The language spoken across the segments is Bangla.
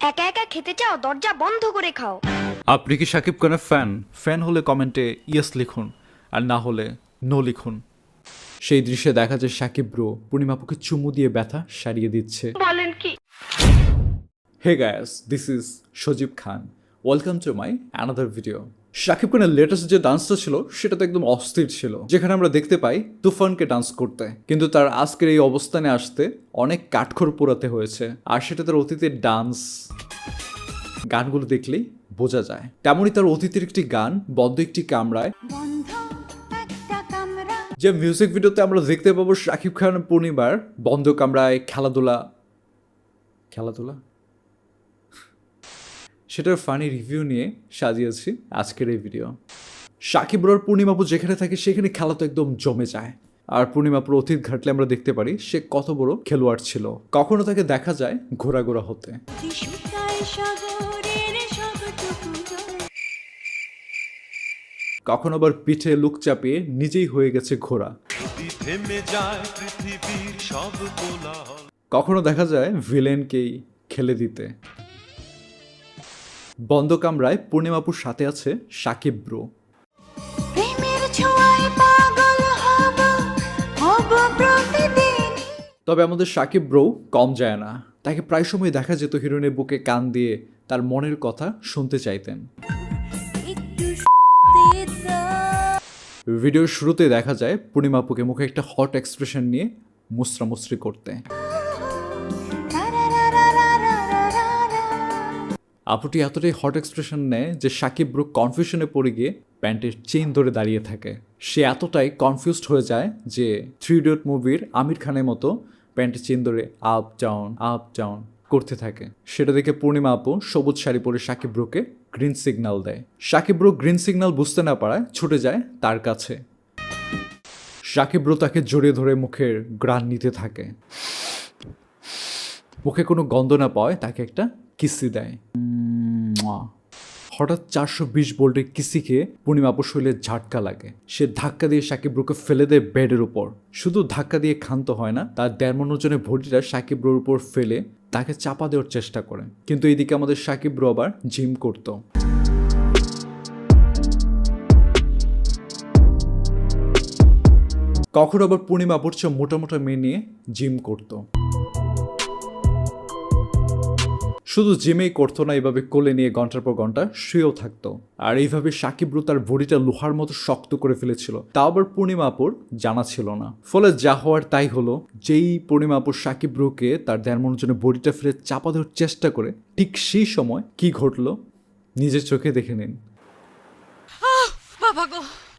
একা একা খেতে চাও? দরজা বন্ধ করে খাও। আপনি কি শাকিব খানের ফ্যান হলে কমেন্টে ইয়েস লিখুন, আর না হলে নো লিখুন। সেই দৃশ্যে দেখা যায় শাকিব ব্রো পূর্ণিমাপুকে চুমু দিয়ে ব্যথা সারিয়ে দিচ্ছে। বলেন কি? Hey guys, this is Sajib Khan. Welcome to my another video. Shakib খানের লেটেস্ট যে ডান্সটা ছিল সেটা তো একদম অস্থির ছিল, যেখানে আমরা দেখতে পাই তুফানকে ডান্স করতে, কিন্তু তার আজকের এই অবস্থানে আসতে অনেক কাঠখড় পোড়াতে হয়েছে। আর সেটা তার অতীতের ডান্স গানগুলো দেখলেই বোঝা যায়। তেমনই তার অতীতের একটি গান বদ্ধ একটি কামরায়, যে মিউজিক ভিডিওতে আমরা দেখতে পাবো শাকিব খান পূর্ণিমার বন্ধ কামরায় খেলাধুলা সেটার ফানি রিভিউ নিয়ে সাজিয়েছি আজকের এই ভিডিও। শাকিব ব্রোর পূর্ণিমাপু যেখানে থাকে সেখানে খেলা তো একদম জমে যায়। আর পূর্ণিমাপুর অতীত ঘাটলে আমরা দেখতে পারি সে কত বড় খেলোয়াড় ছিল। কখনো তাকে দেখা যায় ঘোরাঘোরা হতে, কখনো আবার পিঠে লুক চাপিয়ে নিজেই হয়ে গেছে ঘোড়া। কখনো দেখা যায় ভিলেনকেই খেলে দিতে। বন্ধ কামরায় পূর্ণিমাপুর সাথে আছে শাকিব ব্রো। তবে আমাদের শাকিব ব্রো কম যায় না। তাকে প্রায় সময় দেখা যেত হিরোইনের বুকে কান দিয়ে তার মনের কথা শুনতে চাইতেন। ভিডিওর শুরুতে দেখা যায় পূর্ণিমাপুকে মুখে একটা হট এক্সপ্রেশন নিয়ে মুসরামুসরি করতে। আপুটি এতটাই হট এক্সপ্রেশন নেয় যে শাকিব ব্রো কনফিউশনে পড়ে গিয়ে প্যান্টের চেইন ধরে দাঁড়িয়ে থাকে। সে এতটাই কনফিউজড হয়ে যায় যে 3 ইডিয়ট মুভির আমির খানের মতো প্যান্টের চেইন ধরে আপ ডাউন করতে থাকে। সেটা দেখে পূর্ণিমা আপু সবুজ শাড়ি পরে শাকিব ব্রোকে গ্রিন সিগন্যাল দেয়। শাকিব ব্রো গ্রিন সিগন্যাল বুঝতে না পারায় ছুটে যায় তার কাছে। শাকিব ব্রো তাকে জড়িয়ে ধরে মুখের গ্রান নিতে থাকে। মুখে কোনো গন্ধ না পাওয়ায় তাকে একটা কিসি দেয়। হঠাৎ 420 ভোল্টের কিসি খেয়ে পূর্ণিমাপুর শরীরে ঝাটকা লাগে। সে ধাক্কা দিয়ে শাকিব ব্রোকে ফেলে দেয় বেডের উপর। শুধু ধাক্কা দিয়ে ক্ষান্ত হয় না, তার 1.5 ওজনের ভরিটা শাকিব ব্রোর উপর ফেলে তাকে চাপা দেওয়ার চেষ্টা করে। কিন্তু এইদিকে আমাদের শাকিব ব্রো আবার জিম করত। কখনো আবার পূর্ণিমাপুর চেয়ে মোটা মোটা মেয়ে নিয়ে জিম করতো। শুধু জিমেই করতো না, এইভাবে কোলে নিয়ে ঘন্টার পর ঘন্টা শুয়েও থাকতো। আর এইভাবে শাকিব ব্রো তার বডিটা লোহার মতো শক্ত করে ফেলেছিল, তাও আবার পূর্ণিমা আপুর জানা ছিল না। ফলে যা হওয়ার তাই হলো। যেই পূর্ণিমা আপুর শাকিব ব্রোকে তার 1.5 জন্য বডিটা ফেলে চাপা দেওয়ার চেষ্টা করে, ঠিক সেই সময় কি ঘটলো নিজের চোখে দেখে নিন।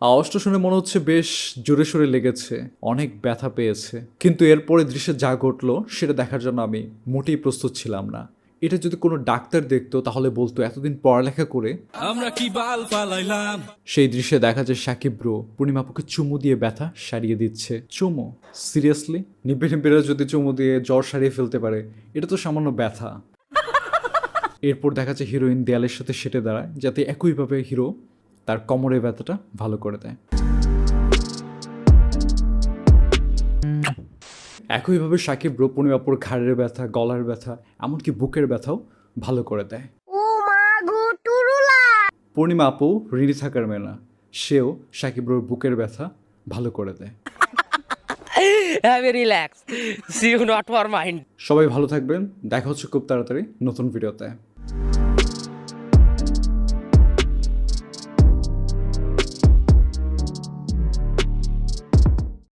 আওয়াজটা শুনে মনে হচ্ছে বেশ জোরে সোরে লেগেছে, অনেক ব্যথা পেয়েছে। কিন্তু এরপরে দৃশ্যে যা ঘটলো সেটা দেখার জন্য আমি মোটেই প্রস্তুত ছিলাম না। এটা যদি কোনো ডাক্তার দেখতো তাহলে বলতো এতদিন পড়ালেখা করে আমরা কি বাল পালাইলাম। সেই দৃশ্যে দেখা যায় শাকিব ব্রো পূর্ণিমাপুকে চুমু দিয়ে ব্যথা সারিয়ে দিচ্ছে। চুমু? সিরিয়াসলি? নিব্বেরা যদি চুমু দিয়ে জ্বর সারিয়ে ফেলতে পারে, এটা তো সামান্য ব্যথা। এরপর দেখা যায় হিরোইন দেয়ালের সাথে সেটে দাঁড়ায় যাতে একইভাবে হিরো তার কোমরের ব্যথাটা ভালো করে দেয়। একইভাবে শাকিব ব্রো পূর্ণিমাপুর ঘাড়ের ব্যথা, গলার ব্যথা, এমনকি বুকের ব্যথাও ভালো করে দেয়। পূর্ণিমা আপু ঋণী থাকার মেয়ে না, সেও শাকিব ব্রোর বুকের ব্যথা ভালো করে দেয়। Relax, see you not for mind. সবাই ভালো থাকবেন, দেখা হচ্ছে খুব তাড়াতাড়ি নতুন ভিডিওতে।